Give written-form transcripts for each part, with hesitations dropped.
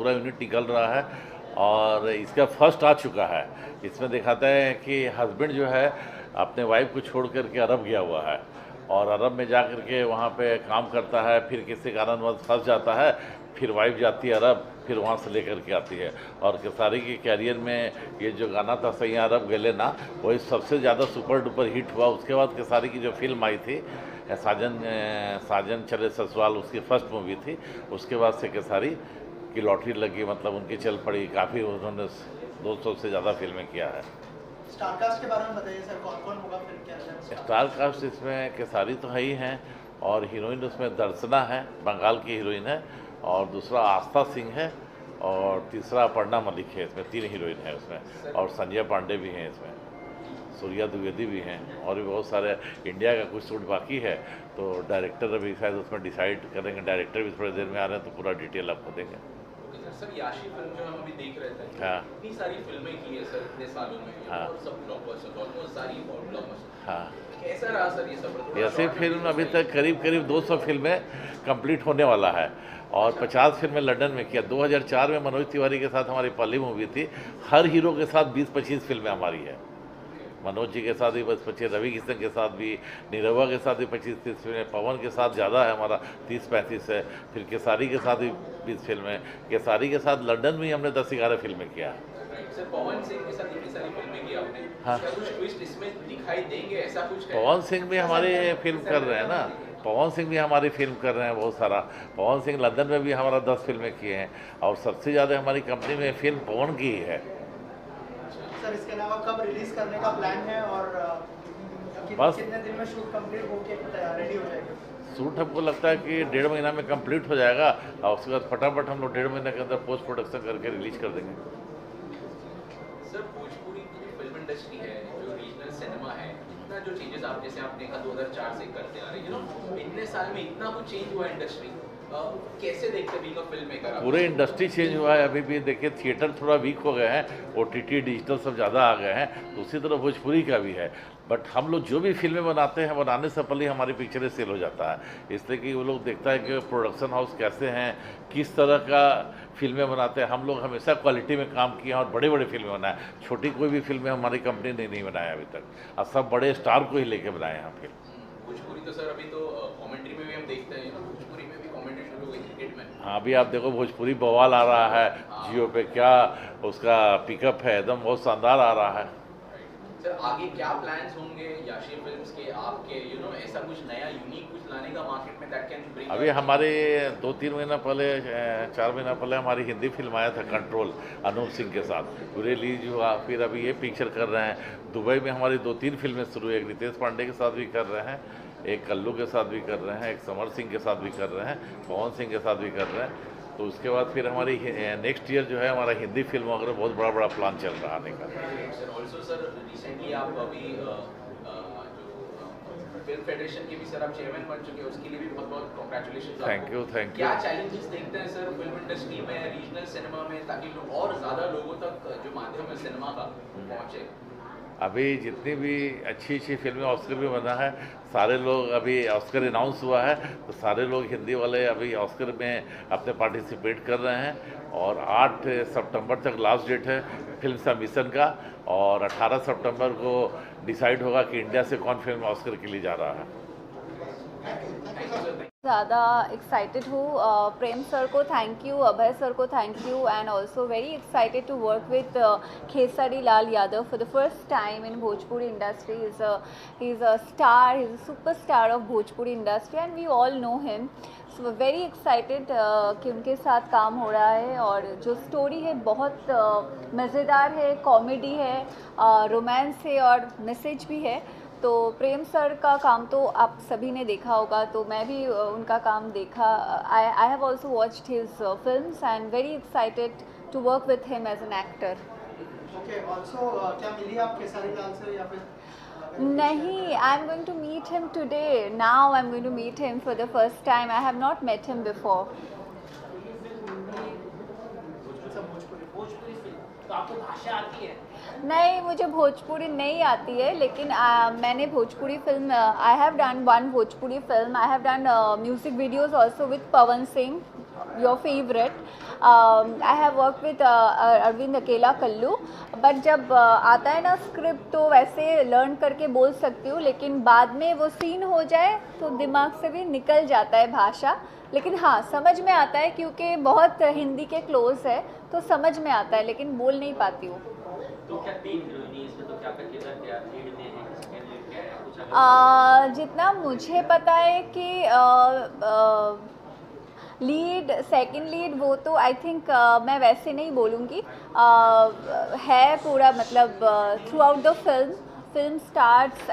पूरा यूनिट निकल रहा है और इसका फर्स्ट आ चुका है। इसमें दिखाता है कि हस्बैंड जो है अपने वाइफ को छोड़ करके अरब गया हुआ है और अरब में जा कर के वहाँ पे काम करता है, फिर किसी कारणवश फंस जाता है, फिर वाइफ जाती है अरब, फिर वहाँ से लेकर के आती है। और खेसारी के कैरियर में ये जो गाना था सैया अरब गले ना, वही सबसे ज़्यादा सुपर डुपर हिट हुआ। उसके बाद खेसारी की जो फिल्म आई थी साजन चले ससुराल, उसकी फर्स्ट मूवी थी। उसके बाद से खेसारी की लॉटरी लगी, मतलब उनकी चल पड़ी, काफ़ी उन्होंने 200 से ज़्यादा फिल्में किया है। स्टार कास्ट के बारे में बताइए सर, कौन कौन होगा फिल्म के अंदर? स्टार कास्ट इसमें खेसारी तो है ही हैं और हीरोइन उसमें दर्शना है, बंगाल की हीरोइन है, और दूसरा आस्था सिंह है, और तीसरा अपर्णा मलिक है। इसमें 3 हीरोइन है उसमें, और संजय पांडे भी हैं इसमें, सूर्या द्विवेदी भी हैं, और भी बहुत सारे। इंडिया का कुछ शूट बाकी है तो डायरेक्टर अभी शायद उसमें डिसाइड करेंगे। डायरेक्टर भी थोड़ी देर में आ रहे हैं तो पूरा डिटेल आपको देंगे। सर याशी फिल्म जो हम अभी देख रहे थे, हाँ, इतनी सारी फिल्में की है सर इतने सालों में, हाँ, और सब ब्लॉकबस्टर, ऑलमोस्ट सारी ब्लॉकबस्टर। हाँ। कैसा रहा सर ये सब? ऐसे फिल्म अभी तक करीब 200 फिल्में कंप्लीट होने वाला है और 50 फिल्में लंदन में किया। 2004 में मनोज तिवारी के साथ हमारी पहली मूवी थी। हर हीरो के साथ 20-25 फिल्में हमारी है। मनोज जी के साथ भी 25, रवि किशन के साथ भी, नीरवा के साथ भी 25-30 फिल्में, पवन के साथ ज़्यादा है हमारा 30-35 है, फिर केसारी के साथ भी 20 फिल्में। केसारी के साथ लंदन में ही हमने 10-11 फिल्में किया है। सर पवन सिंह के साथ इतनी सारी फिल्में की आपने, हाँ। क्या कुछ ट्विस्ट इसमें दिखाई देंगे, ऐसा कुछ है? पवन सिंह भी हमारी फिल्म कर रहे हैं ना, पवन सिंह भी हमारी फिल्म कर रहे हैं बहुत सारा। पवन सिंह लंदन में भी हमारा 10 फिल्में किए हैं और सबसे ज़्यादा हमारी कंपनी में फिल्म पवन की ही है। सर इसके अलावा कब रिलीज करने का प्लान है और बस कितने दिन में शूट कंप्लीट होके रेडी हो जाएगा? शूट हमको लगता है कि 1.5 महीना में कंप्लीट हो जाएगा और उसके बाद फटाफट हम लोग 1.5 महीने के अंदर पोस्ट प्रोडक्शन करके रिलीज कर देंगे। सर भोजपुरी की जो फिल्म इंडस्ट्री है, जो रीजनल सिनेमा है, इतना जो चेंजेस आप जैसे आपने कहा 2004 से करते आ रहे हैं, इतने साल में इतना कुछ चेंज हुआ इंडस्ट्री, कैसे देखते बीइंग अ फिल्म मेकर? पूरे इंडस्ट्री चेंज हुआ है। अभी भी देखिए थिएटर थोड़ा वीक हो गए हैं, OTT डिजिटल सब ज़्यादा आ गए हैं, तो उसी तरह भोजपुरी का भी है। बट हम लोग जो भी फिल्में बनाते हैं, बनाने से पहले हमारी पिक्चरें सेल हो जाता है, इसलिए कि वो लोग देखता है कि प्रोडक्शन हाउस कैसे हैं, किस तरह का फिल्में बनाते हैं। हम लोग हमेशा क्वालिटी में काम किए हैं और बड़े बड़े फिल्में बनाए। छोटी कोई भी फिल्में हमारी कंपनी ने नहीं बनाया अभी तक, और सब बड़े स्टार को ही लेके बनाए हैं हम फिल्म। भोजपुरी तो सर अभी तो कमेंट्री में भी हम देखते हैं, भोजपुरी में भी कमेंट्री शुरू हो गई क्रिकेट में। हाँ, अभी आप देखो भोजपुरी बवाल आ रहा है जियो पे, क्या उसका पिकअप है, एकदम बहुत शानदार आ रहा है। सर आगे क्या प्लान्स होंगे याशी फिल्म्स के आपके, ऐसा कुछ नया यूनिक कुछ लाने का मार्केट में दैट कैन ब्रिंग? अभी हमारे 2-3 महीना पहले 4 महीना पहले हमारी हिंदी फिल्म आया था कंट्रोल, अनूप सिंह के साथ, पूरे रिलीज हुआ। फिर अभी ये पिक्चर कर रहे हैं। दुबई में हमारी 2-3 फिल्में शुरू है, एक रितेश पांडे के साथ भी कर रहे हैं, एक कल्लू के साथ भी कर रहे हैं, एक समर सिंह के साथ भी कर रहे हैं, पवन सिंह के साथ भी कर रहे हैं। तो उसके बाद फिर हमारी नेक्स्ट ईयर जो है हमारा हिंदी फिल्म वगैरह बहुत बड़ा बड़ा प्लान चल रहा आने का। सर ऑल्सो सर रिसेंटली आप अभी जो फिल्म फेडरेशन के भी सर आप चेयरमैन बन चुके हैं, उसके लिए भी बहुत बहुत कॉन्ग्रेचुलेशन। Thank you. क्या चैलेंजेस देखते हैं सर फिल्म इंडस्ट्री में, रीजनल सिनेमा में, ताकि लोग और ज़्यादा लोगों तक जो माध्यम है सिनेमा का पहुँचे? अभी जितनी भी अच्छी फिल्में ऑस्कर भी बना है, सारे लोग, अभी ऑस्कर अनाउंस हुआ है तो सारे लोग हिंदी वाले अभी ऑस्कर में अपने पार्टिसिपेट कर रहे हैं। और 8 सितंबर तक लास्ट डेट है फिल्म सबमिशन का, और 18 सितंबर को डिसाइड होगा कि इंडिया से कौन फिल्म ऑस्कर के लिए जा रहा है। ज़्यादा एक्साइटेड हूँ। प्रेम सर को थैंक यू, अभय सर को thank you, and also very excited to work with Khesari Lal Yadav for the first time in Bhojpuri industry. He is a star, he is a super star of Bhojpuri industry and we all know him. So very excited कि उनके साथ काम हो रहा है. और जो story है बहुत मज़ेदार है, कॉमेडी है, रोमांस है और मैसेज भी है. तो प्रेम सर का काम तो आप सभी ने देखा होगा, तो मैं भी उनका काम देखा. I have also watched his films and very excited to work with him as an actor. Okay, also क्या मिली आप खेसारी लाल से या फिर? नहीं, I am going to meet him today. Now I am going to meet him for the first time. I have not met him before. Bhojpuri film तो आपको भाषा आती है? नहीं, मुझे भोजपुरी नहीं आती है, लेकिन मैंने Bhojpuri film, I have done 1 Bhojpuri film. I have done music videos also with Pawan Singh. Your favourite. I have work with Arvind Akela Kallu. But जब आता है ना स्क्रिप्ट तो वैसे लर्न करके बोल सकती हूँ, लेकिन बाद में वो सीन हो जाए तो दिमाग से भी निकल जाता है भाषा. लेकिन हाँ, समझ में आता है क्योंकि बहुत हिंदी के क्लोज है तो समझ में आता है, लेकिन बोल नहीं पाती हूँ. तो क्या 3 हीरोइनी इसमें, तो क्या आपका किरदार क्या लीड में है, सेकंड लीड क्या है, कुछ अलग? जितना मुझे पता है कि लीड सेकंड लीड वो तो आई थिंक मैं वैसे नहीं बोलूँगी. है पूरा मतलब throughout the film starts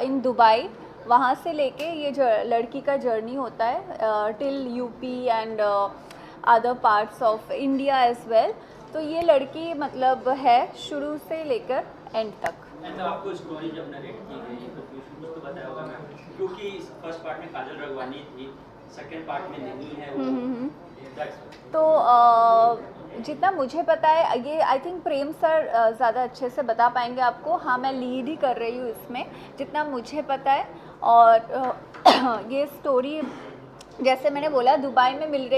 in Dubai. वहाँ से लेके ये लड़की का जर्नी होता है till UP and other parts of India as well. तो ये लड़की मतलब है शुरू से लेकर एंड तक. एंड आपको स्टोरी जब नरेट की गई तो कुछ तो बताया होगा मैम, क्योंकि फर्स्ट पार्ट में काजल रघवानी थी, सेकंड पार्ट में नहीं है वो. तो जितना मुझे पता है ये आई थिंक प्रेम सर ज़्यादा अच्छे से बता पाएंगे आपको. हाँ, मैं लीड ही कर रही हूँ इसमें जितना मुझे पता है. और ये स्टोरी जैसे मैंने बोला दुबई में मिल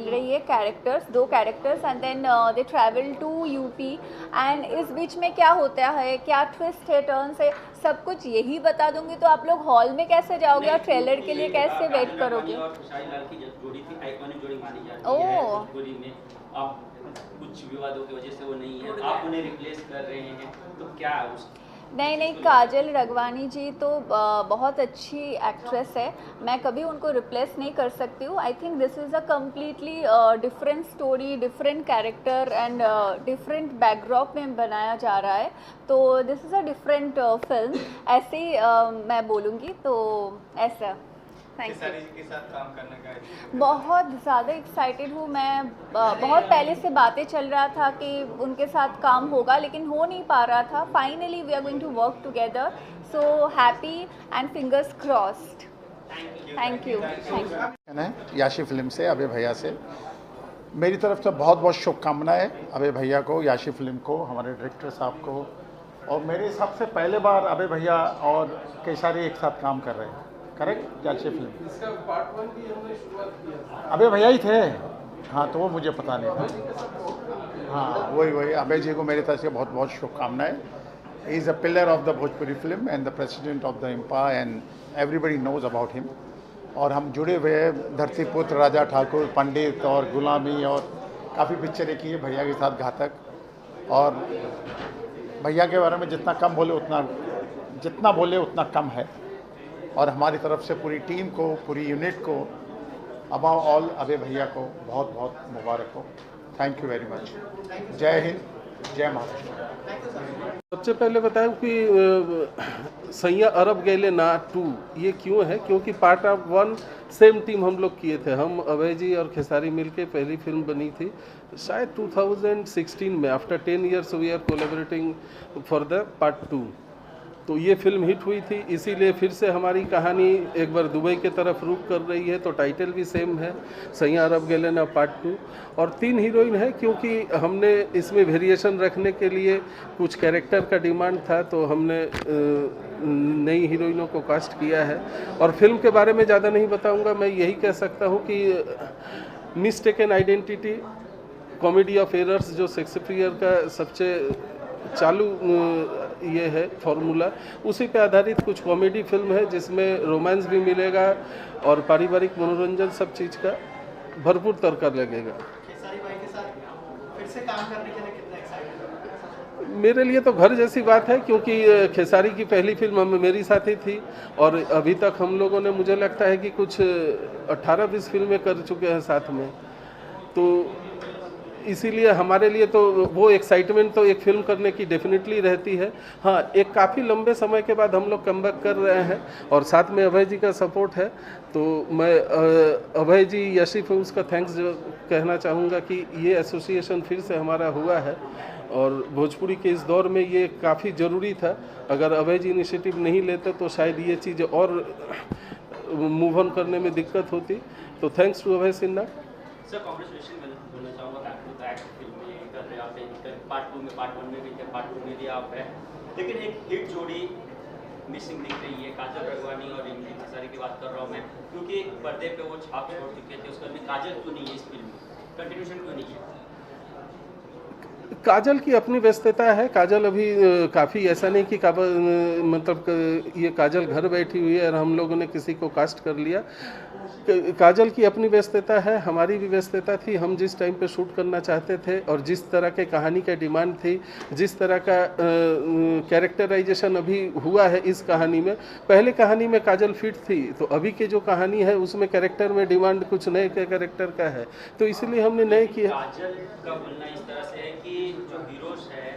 रही है characters, 2 characters and then they travel to UP. एंड इस बीच में क्या होता है, क्या ट्विस्ट है, टर्न्स है, सब कुछ यही बता दूंगी तो आप लोग हॉल में कैसे जाओगे और ट्रेलर के लिए कैसे वेट करोगे. और खुशहाल लाल की जोड़ी थी, आइकॉनिक जोड़ी मानी जाती है भोजपुरी में. अब कुछ विवादों की वजह से वो नहीं है, आप उन्हें रिप्लेस कर रहे हैं, तो क्या उस नहीं, काजल रघवानी जी तो बहुत अच्छी एक्ट्रेस है. मैं कभी उनको रिप्लेस नहीं कर सकती हूँ. I think this is a completely different story, different character and different backdrop में बनाया जा रहा है. तो this is a different film, ऐसे ही मैं बोलूँगी. तो ऐसा थैंक यू. के साथ काम करने का बहुत ज़्यादा एक्साइटेड हूँ मैं. बहुत पहले से बातें चल रहा था कि उनके साथ काम होगा, लेकिन हो नहीं पा रहा था. Finally we are going to work together. So happy and fingers crossed. Thank you. Yashi film से अभय भैया से मेरी तरफ से बहुत बहुत शुभकामनाएं. अभय भैया को, याशी फिल्म को, हमारे डायरेक्टर साहब को. और मेरे हिसाब से पहले बार अभय भैया और केसारी एक साथ काम कर रहे हैं. करेक्ट? याशी फिल्म इसका पार्ट 1 की हमने शुरुआत किया था. अभय भैया ही थे. हाँ, तो वो मुझे पता नहीं था. हाँ, वही अभय जी को मेरी तरफ से बहुत बहुत शुभकामनाएं. He is a pillar of the Bhojpuri film and the president of the empire and everybody knows about him. और हम जुड़े हुए हैं धरतीपुत्र, राजा ठाकुर, पंडित और गुलामी और काफ़ी पिक्चरें की है भैया के साथ, घातक. और भैया के बारे में जितना बोले उतना कम है. और हमारी तरफ से पूरी टीम को, पूरी यूनिट को, अबाव ऑल अभय भैया को बहुत बहुत मुबारक हो. Thank you very much. जय हिंद, जय महाराष्ट्र. सबसे पहले बताऊं कि सैया अरब गैले ना 2 ये क्यों है, क्योंकि पार्ट ऑफ 1 सेम टीम हम लोग किए थे. हम अभय जी और खेसारी मिलके पहली फिल्म बनी थी शायद 2016 में. After 10 years we are collaborating for the part 2. तो ये फिल्म हिट हुई थी, इसीलिए फिर से हमारी कहानी एक बार दुबई के तरफ रुख कर रही है. तो टाइटल भी सेम है, सैया अरब गैले ना पार्ट 2. और 3 हीरोइन है क्योंकि हमने इसमें वेरिएशन रखने के लिए कुछ कैरेक्टर का डिमांड था, तो हमने नई हीरोइनों को कास्ट किया है. और फिल्म के बारे में ज़्यादा नहीं बताऊंगा. मैं यही कह सकता हूँ कि mistaken identity, comedy of errors जो शेक्सपियर का सबसे चालू ये है फॉर्मूला, उसी पे आधारित कुछ कॉमेडी फिल्म है जिसमें रोमांस भी मिलेगा और पारिवारिक मनोरंजन सब चीज़ का भरपूर तड़का लगेगा. खेसारी भाई के साथ फिर से काम करने के लिए कितना एक्साइटेड? मेरे लिए तो घर जैसी बात है, क्योंकि खेसारी की पहली फिल्म मेरी साथ ही थी और अभी तक हम लोगों ने, मुझे लगता है कि कुछ 18-20 फिल्में कर चुके हैं साथ में. तो इसीलिए हमारे लिए तो वो एक्साइटमेंट तो एक फिल्म करने की डेफिनेटली रहती है. हाँ, एक काफ़ी लंबे समय के बाद हम लोग कमबैक कर रहे हैं और साथ में अभय जी का सपोर्ट है. तो मैं अभय जी, याशी फिल्म्स का थैंक्स कहना चाहूँगा कि ये एसोसिएशन फिर से हमारा हुआ है और भोजपुरी के इस दौर में ये काफ़ी ज़रूरी था. अगर अभय जी इनिशिएटिव नहीं लेते तो शायद ये चीज़ और मूव ऑन करने में दिक्कत होती. तो thanks to Abhay Sinha. Sir congratulation बोलना चाहूँगा बैक टू बैक फिल्म में कर रहे आप हैं. पार्ट 2 में, पार्ट 1 में भी थे, पार्ट 2 में भी आप हैं. लेकिन एक हिट जोड़ी मिसिंग दिख रही है। काजल रघवानी और इमली खेसारी की बात कर रहा हूँ मैं, क्योंकि पर्दे पे वो छाप छोड़ चुके थे, उसके बाद काजल क्यों नहीं है इस फिल्म में, कंटिन्यूशन क्यों नहीं है? काजल की अपनी व्यस्तता है। काजल अभी काफ़ी ऐसा नहीं कि मतलब ये काजल घर बैठी हुई है और हम लोगों ने किसी को कास्ट कर लिया। काजल की अपनी व्यस्तता है, हमारी भी व्यस्तता थी। हम जिस टाइम पे शूट करना चाहते थे और जिस तरह के कहानी का डिमांड थी, जिस तरह का कैरेक्टराइजेशन अभी हुआ है इस कहानी में, पहले कहानी में काजल फिट थी, तो अभी की जो कहानी है उसमें कैरेक्टर में डिमांड कुछ नए के कैरेक्टर का है, तो इसलिए हमने नए किया। काजल का बोलना इस तरह से है कि जो हीरोज है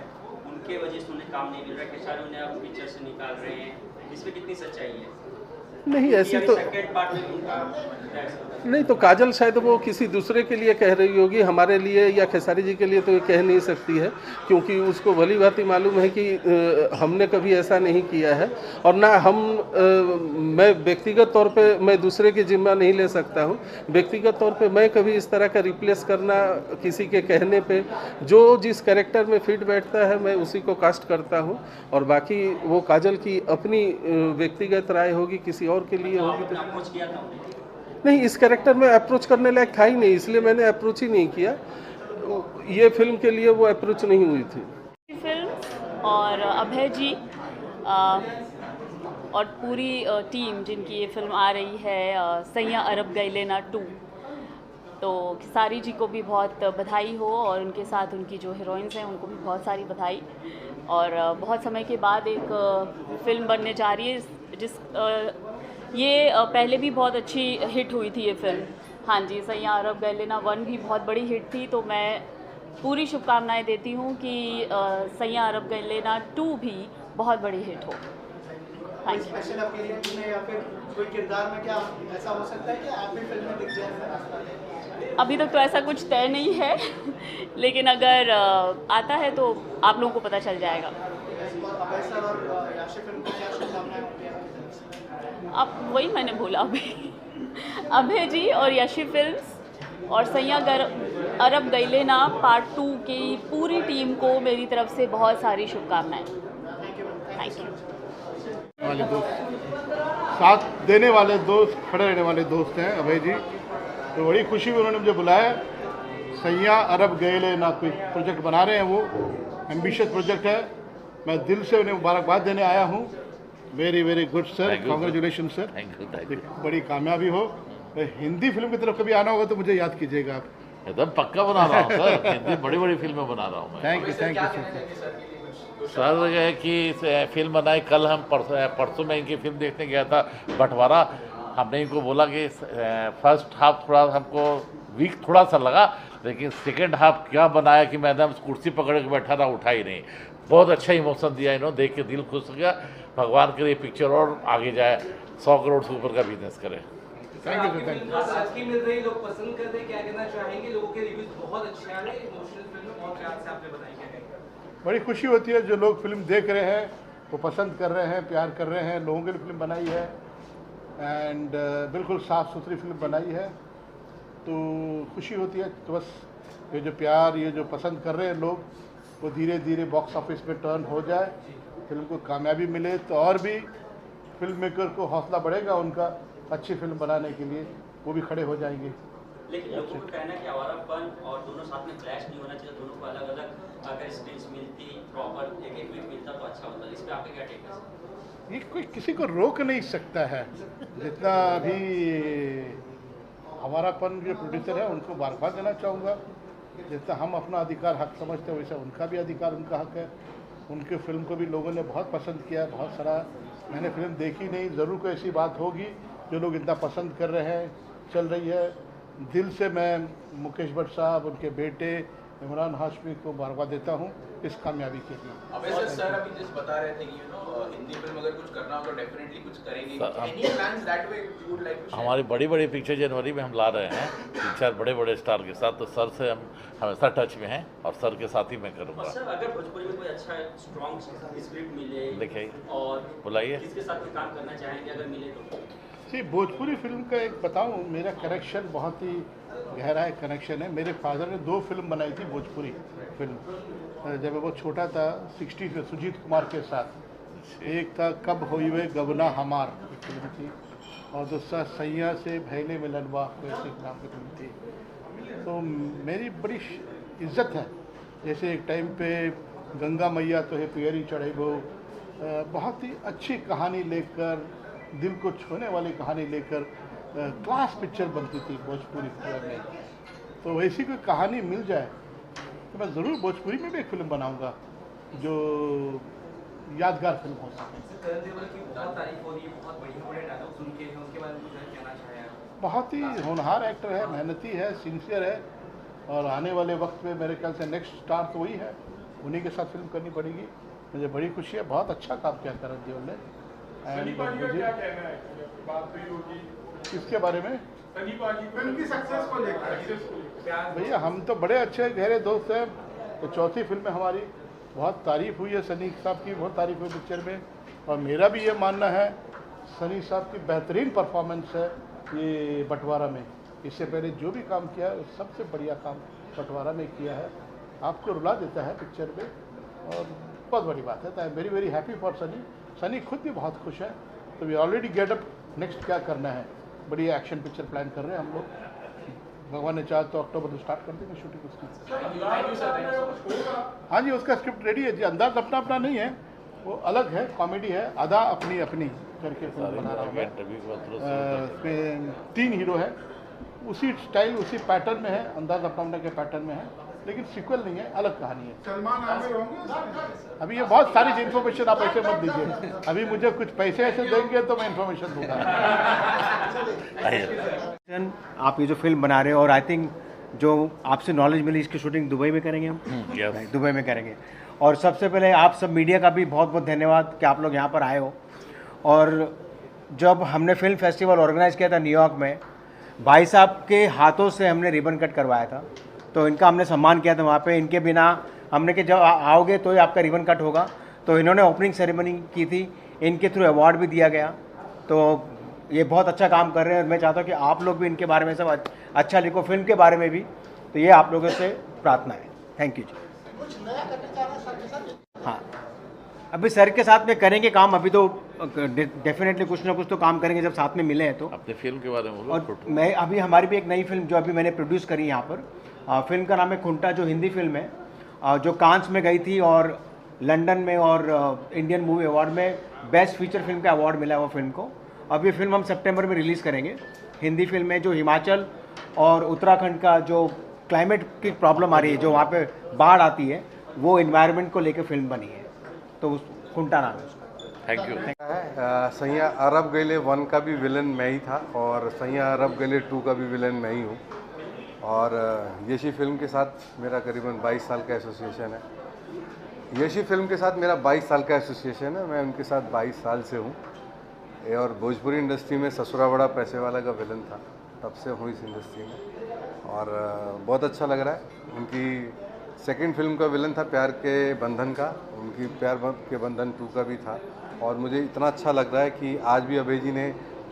उनके वजह से उन्हें काम नहीं मिल रहा है, खेसारी उन्हें अब पिक्चर से निकाल रहे हैं, इसमें कितनी सच्चाई है? नहीं ऐसी तो नहीं, तो काजल शायद वो किसी दूसरे के लिए कह रही होगी, हमारे लिए या खेसारी जी के लिए तो ये कह नहीं सकती है, क्योंकि उसको भली भांति मालूम है कि हमने कभी ऐसा नहीं किया है और ना मैं व्यक्तिगत तौर पे मैं दूसरे की जिम्मा नहीं ले सकता हूँ। व्यक्तिगत तौर पे मैं कभी इस तरह का रिप्लेस करना किसी के कहने पे, जो जिस कैरेक्टर में फिट बैठता है मैं उसी को कास्ट करता हूँ, और बाकी वो काजल की अपनी व्यक्तिगत राय होगी, किसी और के लिए होगी तो अप्रोच किया था नहीं। इस कैरेक्टर में अप्रोच करने लायक था ही नहीं, इसलिए मैंने अप्रोच ही नहीं किया। ये फिल्म के लिए वो अप्रोच नहीं हुई थी। फिल्म और अभय जी और पूरी टीम जिनकी ये फिल्म आ रही है, सैया अरब गइले ना 2, तो खेसारी जी को भी बहुत बधाई हो और उनके साथ उनकी जो हीरोइंस हैं उनको भी बहुत सारी बधाई। और बहुत समय के बाद एक फिल्म बनने जा रही है ये पहले भी बहुत अच्छी हिट हुई थी ये फिल्म। हाँ जी, सैया अरब गइले ना 1 भी बहुत बड़ी हिट थी, तो मैं पूरी शुभकामनाएं देती हूँ कि सैया अरब गइले ना 2 भी बहुत बड़ी हिट हो। Thank you. स्पेशल अपीयरेंस में या फिर कोई किरदार में क्या ऐसा हो सकता है कि आप भी फिल्म में दिख जाए? अभी तक तो ऐसा कुछ तय नहीं है लेकिन अगर आता है तो आप लोगों को पता चल जाएगा। अभय सर और याशी फिल्म को क्या शुभकामनाएं होंगी? अब वही मैंने बोला अभी अभय जी और यशी फिल्म्स और सैया अरब गइले ना पार्ट 2 की पूरी टीम को मेरी तरफ से बहुत सारी शुभकामनाएं। Thank you. वाले दोस्त, साथ देने वाले दोस्त, खड़े रहने वाले दोस्त हैं अभय जी, तो बड़ी खुशी हुई उन्होंने मुझे बुलाया। सैया अरब गइले ना कोई प्रोजेक्ट बना रहे हैं, वो एम्बिशियस प्रोजेक्ट है। मैं दिल से उन्हें मुबारकबाद देने आया हूँ। Very very good sir, congratulation sir, बड़ी कामयाबी हो। हिंदी फिल्म की तरफ कभी आना होगा तो मुझे याद कीजिएगा आप। एकदम पक्का बना रहा हूँ सर, हिंदी बड़ी बड़ी फिल्में बना रहा हूँ मैं। Thank you sir. सर ये है कि फिल्म बनाई, कल हम परसों में इनकी फिल्म देखने गया था बंटवारा। हमने इनको बोला कि फर्स्ट हाफ थोड़ा हमको वीक थोड़ा सा लगा, लेकिन सेकेंड हाफ क्या बनाया कि मैं एकदम कुर्सी पकड़ के बैठा रहा, उठा ही नहीं। बहुत अच्छा इमोशन दिया इन्होंने, देख के दिल खुश हो गया। भगवान करे ये पिक्चर और आगे जाए, 100 करोड़ से ऊपर का बिजनेस करे। Thank you sir. अच्छी मिल रही, लोग पसंद कर रहे हैं, क्या कहना चाहेंगे? लोगों के रिव्यूज बहुत अच्छे आ रहे हैं, इमोशनल फिल्म बहुत प्यार से आपने बनाई, क्या कहेंगे? बड़ी खुशी होती है जो लोग फिल्म देख रहे हैं, वो पसंद कर रहे हैं, प्यार कर रहे हैं। लोगों के लिए फिल्म बनाई है एंड बिल्कुल साफ़ सुथरी फिल्म बनाई है, तो खुशी होती है। तो बस ये जो प्यार, ये जो पसंद कर रहे हैं लोग, वो धीरे धीरे बॉक्स ऑफिस में टर्न हो जाए, फिल्म को कामयाबी मिले, तो और भी फिल्म मेकर को हौसला बढ़ेगा उनका अच्छी फिल्म बनाने के लिए, वो भी खड़े हो जाएंगे। लेकिन लोगों का कहना है कि आवारापन और दोनों साथ में क्लैश नहीं होना चाहिए, दोनों को अलग अलग अगर स्पेस मिलती, प्रॉपर एक वीक मिलता तो अच्छा होता। इस पर आपका क्या टेक है? ये कोई किसी को रोक नहीं सकता है। जितना भी हमारापन जो प्रोड्यूसर है उनको बार देना चाहूँगा, जितना हम अपना अधिकार हक समझते हैं वैसा उनका भी अधिकार, उनका हक है। उनके फिल्म को भी लोगों ने बहुत पसंद किया, बहुत सारा। मैंने फिल्म देखी नहीं, ज़रूर कोई ऐसी बात होगी जो लोग इतना पसंद कर रहे हैं, चल रही है। दिल से मैं मुकेश भट्ट साहब, उनके बेटे इमरान हाशमी को मुबारकबाद देता हूँ इस कामयाबी के लिए। अबे सर अभी जिस बता रहे थे कि हिंदी फिल्म अगर कुछ करना हो तो डेफिनेटली कुछ करेंगे। Any plans that way you would like to share? हमारी बड़ी बड़ी पिक्चर जनवरी में हम ला रहे हैं, 3-4 बड़े बड़े स्टार के साथ, तो सर से हम हमेशा टच में हैं और सर के साथ ही मैं करूँगा। सर अगर भोजपुरी में कोई अच्छा स्ट्रॉन्ग स्क्रिप्ट मिले, देखिए और बुलाइए, किसके साथ काम करना चाहेंगे अगर मिले तो? जी, भोजपुरी फिल्म का एक बताऊं, मेरा कनेक्शन बहुत ही गहरा कनेक्शन है। मेरे फादर ने 2 फिल्म बनाई थी भोजपुरी फिल्म, जब वो छोटा था 60s में सुजीत कुमार के साथ। एक था कब होई वे गबना हमार एक फिल्म थी, और दूसरा सैया से भैले मिलनवा वैसे एक नाम की फिल्म थी। तो मेरी बड़ी इज्जत है, जैसे एक टाइम पे गंगा मैया तो है पियरी चढ़े वो, बहुत ही अच्छी कहानी लेकर, दिल को छूने वाली कहानी लेकर क्लास पिक्चर बनती थी भोजपुरी फिल्म में। तो वैसी कोई कहानी मिल जाए तो मैं ज़रूर भोजपुरी में भी एक फिल्म बनाऊंगा जो यादगार फिल्म हो सके। करण देओल की बहुत तारीफ हो रही है, बहुत बढ़िया डायलॉग सुन के, उनके बारे में कुछ कहना चाहें? बहुत ही होनहार एक्टर है, मेहनती है, सिंसियर है, और आने वाले वक्त में मेरे ख्याल से नेक्स्ट स्टार तो वही है, उन्हीं के साथ फिल्म करनी पड़ेगी। मुझे बड़ी खुशी है, बहुत अच्छा काम किया करण देओल ने। किसके बारे में? फिल्म की सक्सेस को लेकर। भैया हम तो बड़े अच्छे गहरे दोस्त हैं, तो चौथी फिल्म है हमारी, बहुत तारीफ हुई है सनी साहब की, बहुत तारीफ हुई पिक्चर में, और मेरा भी ये मानना है सनी साहब की बेहतरीन परफॉर्मेंस है ये बंटवारा में। इससे पहले जो भी काम किया है सबसे बढ़िया काम बंटवारा में किया है, आपको रुला देता है पिक्चर में, और बहुत बड़ी बात है। तो I am very very happy for Sunny. Sunny खुद भी बहुत खुश है, तो we already get up next क्या करना है, बड़ी एक्शन पिक्चर प्लान कर रहे हैं हम लोग। भगवान ने चाहा तो अक्टूबर में स्टार्ट कर देंगे शूटिंग उसकी। हाँ जी, उसका स्क्रिप्ट रेडी है जी। अंदाज अपना अपना नहीं है, वो अलग है, कॉमेडी है, आधा अपनी अपनी करके फिल्म बना रहा हूँ मैं। इसमें 3 हीरो है, उसी स्टाइल उसी पैटर्न में है, अंदाज अपना अपना के पैटर्न में है, लेकिन सीक्वल नहीं है, अलग कहानी है। सलमान आमिर होंगे? अभी ये बहुत सारी इन्फॉर्मेशन आप ऐसे मत दीजिए, अभी मुझे कुछ पैसे ऐसे देंगे तो मैं इन्फॉर्मेशन दूंगा। आप ये जो फिल्म बना रहे हो, और आई थिंक जो आपसे नॉलेज मिली इसकी शूटिंग दुबई में करेंगे हम। दुबई में करेंगे। और सबसे पहले आप सब मीडिया का भी बहुत बहुत धन्यवाद कि आप लोग यहाँ पर आए हो। और जब हमने फिल्म फेस्टिवल ऑर्गेनाइज़ किया था न्यूयॉर्क में, भाई साहब के हाथों से हमने रिबन कट करवाया था, तो इनका हमने सम्मान किया था वहाँ पे। इनके बिना हमने कि जब आओगे तो ही आपका रिबन कट होगा, तो इन्होंने ओपनिंग सेरेमनी की थी, इनके थ्रू अवार्ड भी दिया गया। तो ये बहुत अच्छा काम कर रहे हैं, और मैं चाहता हूँ कि आप लोग भी इनके बारे में सब अच्छा लिखो, फिल्म के बारे में भी। तो ये आप लोगों से प्रार्थना है। थैंक यू जी। कुछ नया करने जा रहे हैं सर के साथ? हाँ, अभी सर के साथ में करेंगे काम, अभी तो डेफिनेटली कुछ ना कुछ तो काम करेंगे जब साथ में मिले हैं तो। अपने फिल्म के बारे में और मैं अभी हमारी भी एक नई फिल्म जो अभी मैंने प्रोड्यूस करी यहाँ पर, फिल्म का नाम है खुंटा, जो हिंदी फिल्म है, जो कांस में गई थी और लंदन में और इंडियन मूवी अवार्ड में बेस्ट फीचर फिल्म का अवार्ड मिला है वो फिल्म को। अब ये फिल्म हम सितंबर में रिलीज़ करेंगे। हिंदी फिल्म में जो हिमाचल और उत्तराखंड का जो क्लाइमेट की प्रॉब्लम आ रही है, जो वहाँ पे बाढ़ आती है, वो इन्वायरमेंट को लेकर फिल्म बनी है, तो उस खुंटा नाम है उसका। Thank you. सैया अरब गैले 1 का भी विलन मैं ही था, और सैया अरब गैले 2 का भी विलन मैं ही हूँ। और यशी फिल्म के साथ मेरा करीबन 22 साल का एसोसिएशन है। यशी फिल्म के साथ मेरा 22 साल का एसोसिएशन है, मैं उनके साथ 22 साल से हूँ। और भोजपुरी इंडस्ट्री में ससुरा बड़ा पैसे वाला का विलन था, तब से हूँ इस इंडस्ट्री में, और बहुत अच्छा लग रहा है। उनकी सेकंड फिल्म का विलन था प्यार के बंधन का, उनकी प्यार के बंधन 2 का भी था। और मुझे इतना अच्छा लग रहा है कि आज भी अभय जी ने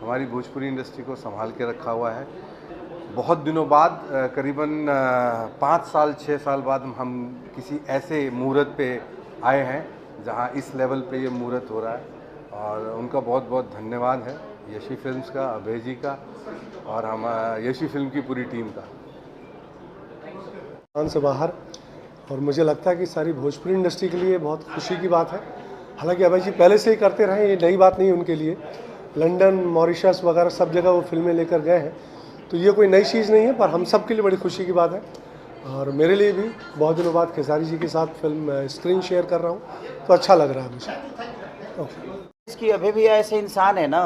हमारी भोजपुरी इंडस्ट्री को संभाल के रखा हुआ है। बहुत दिनों बाद, करीबन 5 साल 6 साल बाद हम किसी ऐसे मुहूर्त पे आए हैं जहां इस लेवल पे ये मुहूर्त हो रहा है, और उनका बहुत बहुत धन्यवाद है यशी फिल्म्स का, अभय जी का, और हम यशी फिल्म की पूरी टीम का। से बाहर, और मुझे लगता है कि सारी भोजपुरी इंडस्ट्री के लिए बहुत खुशी की बात है। हालांकि अभय जी पहले से ही करते रहे, ये नई बात नहीं है उनके लिए। लंदन, मॉरिशस वगैरह सब जगह वो फिल्में लेकर गए हैं, तो ये कोई नई चीज़ नहीं है, पर हम सब के लिए बड़ी खुशी की बात है। और मेरे लिए भी बहुत दिनों बाद खेसारी जी के साथ फिल्म स्क्रीन शेयर कर रहा हूँ, तो अच्छा लग रहा है मुझे। इसकी अभी भी ऐसे इंसान है ना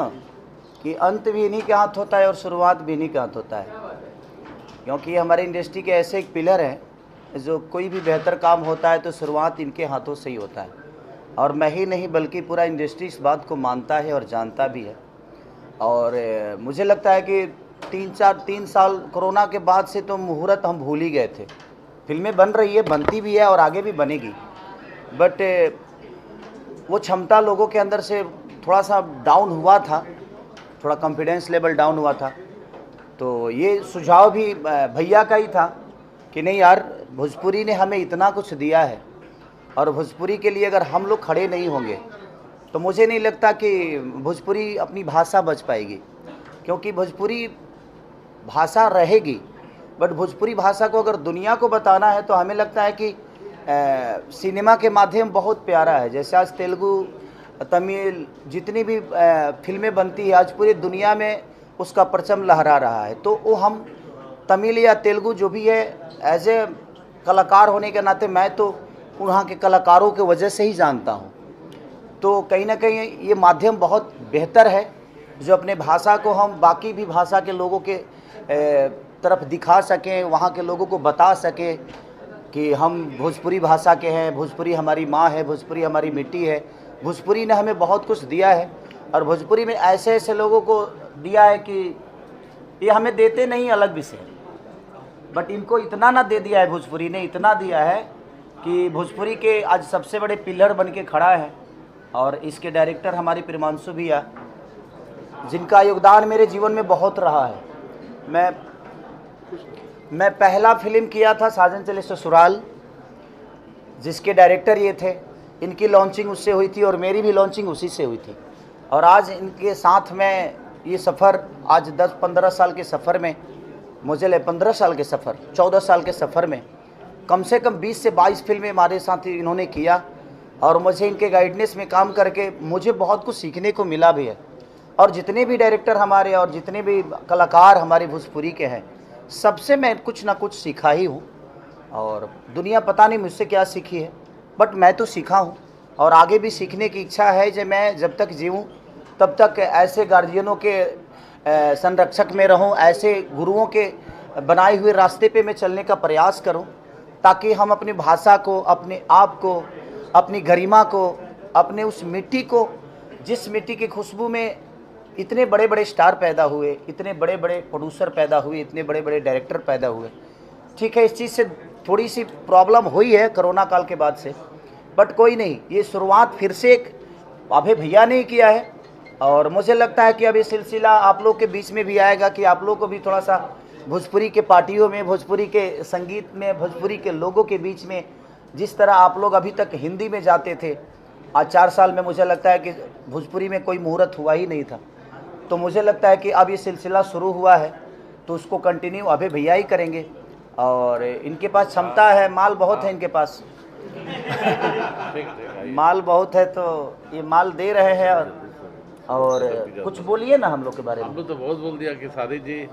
कि अंत भी इन्हीं के हाथ होता है और शुरुआत भी इन्हीं के हाथ होता है, क्योंकि हमारे इंडस्ट्री के ऐसे एक पिलर हैं, जो कोई भी बेहतर काम होता है तो शुरुआत इनके हाथों से ही होता है। और मैं ही नहीं बल्कि पूरा इंडस्ट्री इस बात को मानता है और जानता भी है। और मुझे लगता है कि 3 साल कोरोना के बाद से तो मुहूर्त हम भूल ही गए थे। फिल्में बन रही है, बनती भी है और आगे भी बनेगी, बट वो क्षमता लोगों के अंदर से थोड़ा सा डाउन हुआ था, थोड़ा कॉन्फिडेंस लेवल डाउन हुआ था। तो ये सुझाव भी भैया का ही था कि नहीं यार, भोजपुरी ने हमें इतना कुछ दिया है, और भोजपुरी के लिए अगर हम लोग खड़े नहीं होंगे तो मुझे नहीं लगता कि भोजपुरी अपनी भाषा बच पाएगी, क्योंकि भोजपुरी भाषा रहेगी, बट भोजपुरी भाषा को अगर दुनिया को बताना है तो हमें लगता है कि सिनेमा के माध्यम बहुत प्यारा है। जैसे आज तेलुगु, तमिल जितनी भी फिल्में बनती है, आज पूरी दुनिया में उसका परचम लहरा रहा है। तो वो हम तमिल या तेलुगु जो भी है, एज ए कलाकार होने के नाते मैं तो वहाँ के कलाकारों के वजह से ही जानता हूँ। तो कहीं ना कहीं ये माध्यम बहुत बेहतर है, जो अपने भाषा को हम बाकी भी भाषा के लोगों के तरफ दिखा सकें, वहाँ के लोगों को बता सकें कि हम भोजपुरी भाषा के हैं, भोजपुरी हमारी माँ है, भोजपुरी हमारी मिट्टी है। भोजपुरी ने हमें बहुत कुछ दिया है, और भोजपुरी में ऐसे ऐसे लोगों को दिया है कि ये हमें देते नहीं अलग विषय, बट इनको इतना ना दे दिया है, भोजपुरी ने इतना दिया है कि भोजपुरी के आज सबसे बड़े पिलर बन के खड़ा है। और इसके डायरेक्टर हमारी प्रेमांशु भैया, जिनका योगदान मेरे जीवन में बहुत रहा है। मैं पहला फिल्म किया था साजन चले ससुराल, जिसके डायरेक्टर ये थे। इनकी लॉन्चिंग उससे हुई थी और मेरी भी लॉन्चिंग उसी से हुई थी। और आज इनके साथ में ये सफ़र, आज 10-15 साल के सफ़र में, मुझे 15 साल के सफ़र, 14 साल के सफ़र में कम से कम 20 से 22 फिल्में हमारे साथ इन्होंने किया। और मुझे इनके गाइडेंस में काम करके मुझे बहुत कुछ सीखने को मिला भी है। और जितने भी डायरेक्टर हमारे और जितने भी कलाकार हमारे भोजपुरी के हैं, सबसे मैं कुछ ना कुछ सीखा ही हूँ। और दुनिया पता नहीं मुझसे क्या सीखी है, बट मैं तो सीखा हूँ और आगे भी सीखने की इच्छा है। जो मैं जब तक जीऊँ तब तक ऐसे गार्जियनों के संरक्षक में रहूँ, ऐसे गुरुओं के बनाए हुए रास्ते पे मैं चलने का प्रयास करूँ, ताकि हम अपनी भाषा को, अपने आप को, अपनी गरिमा को, अपने उस मिट्टी को, जिस मिट्टी की खुशबू में इतने बड़े बड़े स्टार पैदा हुए, इतने बड़े बड़े प्रोड्यूसर पैदा हुए, इतने बड़े बड़े डायरेक्टर पैदा हुए। ठीक है, इस चीज़ से थोड़ी सी प्रॉब्लम हुई है कोरोना काल के बाद से, बट कोई नहीं, ये शुरुआत फिर से एक अभय भैया ने किया है। और मुझे लगता है कि अब ये सिलसिला आप लोग के बीच में भी आएगा कि आप लोग को भी थोड़ा सा भोजपुरी के पार्टियों में, भोजपुरी के संगीत में, भोजपुरी के लोगों के बीच में, जिस तरह आप लोग अभी तक हिंदी में जाते थे, आज 4 साल में मुझे लगता है कि भोजपुरी में कोई मुहूर्त हुआ ही नहीं था। तो मुझे लगता है कि अब ये सिलसिला शुरू हुआ है, तो उसको कंटिन्यू अभय भैया ही करेंगे। और इनके पास क्षमता है, माल बहुत है इनके पास माल बहुत है, तो ये माल दे रहे हैं। और कुछ बोलिए ना हम लोग के बारे में। हम लोग तो बहुत बोल दिया कि सादी जी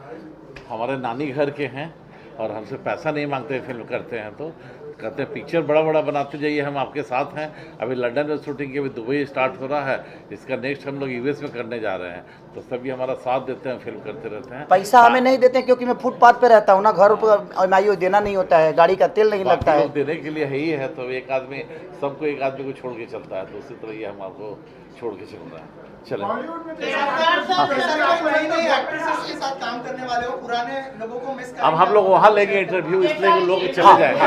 हमारे नानी घर के हैं और हमसे पैसा नहीं मांगते, फिल्म करते हैं तो कहते हैं पिक्चर बड़ा बड़ा बनाते जाइए, हम आपके साथ हैं। अभी लंदन में शूटिंग की, अभी दुबई स्टार्ट हो रहा है, इसका नेक्स्ट हम लोग यूएस में करने जा रहे हैं। तो सभी हमारा साथ देते हैं, फिल्म करते रहते हैं। पैसा हमें नहीं देते क्योंकि मैं फुटपाथ पे रहता हूँ ना, घर पर ईएमआई देना नहीं होता है, गाड़ी का तेल नहीं लगता है। देने के लिए है ही है, तो एक आदमी सबको एक आदमी को छोड़ के चलता है, तो उसी तरह ये हम आपको छोड़ के चल रहा है। चलें। अब हम लोग वहाँ लेंगे इंटरव्यू, इसलिए लोग चले जाएंगे।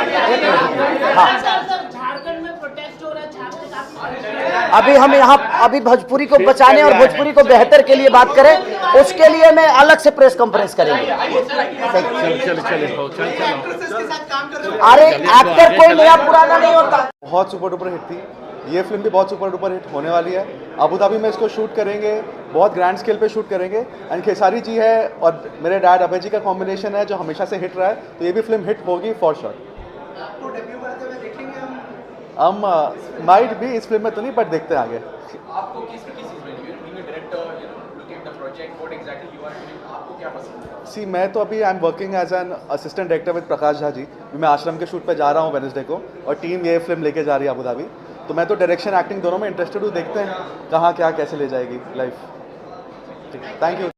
झारखंड में प्रोटेस्ट हो रहा है, अभी हम यहाँ अभी भोजपुरी को बचाने और भोजपुरी को बेहतर के लिए बात करें, उसके लिए मैं अलग से प्रेस कॉन्फ्रेंस करेंगे। अरे एक्टर कोई नया पुराना नहीं होता। बहुत सुपर डुपर हिट थी, ये फिल्म भी बहुत सुपर डुपर हिट होने वाली है। अबू धाबी में इसको शूट करेंगे, बहुत ग्रैंड स्केल पे शूट करेंगे। एंड खेसारी जी है और मेरे डैड अभय जी का कॉम्बिनेशन है जो हमेशा से हिट रहा है, तो ये भी फिल्म हिट होगी फॉर श्योर। हम माइट भी इस फिल्म में तो नहीं, बट देखते हैं आगे। आपको किस चीज़ में director, looking at the project, what exactly you are doing, आपको क्या पसंद है? सी मैं तो अभी I am working as an assistant director with Prakash Jha ji. मैं आश्रम के शूट पे जा रहा हूँ वेडनेसडे को, और टीम ये फिल्म लेके जा रही है अबू धाबी। तो मैं तो डायरेक्शन एक्टिंग दोनों में इंटरेस्टेड हूँ, देखते हैं कहाँ क्या कैसे ले जाएगी लाइफ। ठीक, थैंक यू।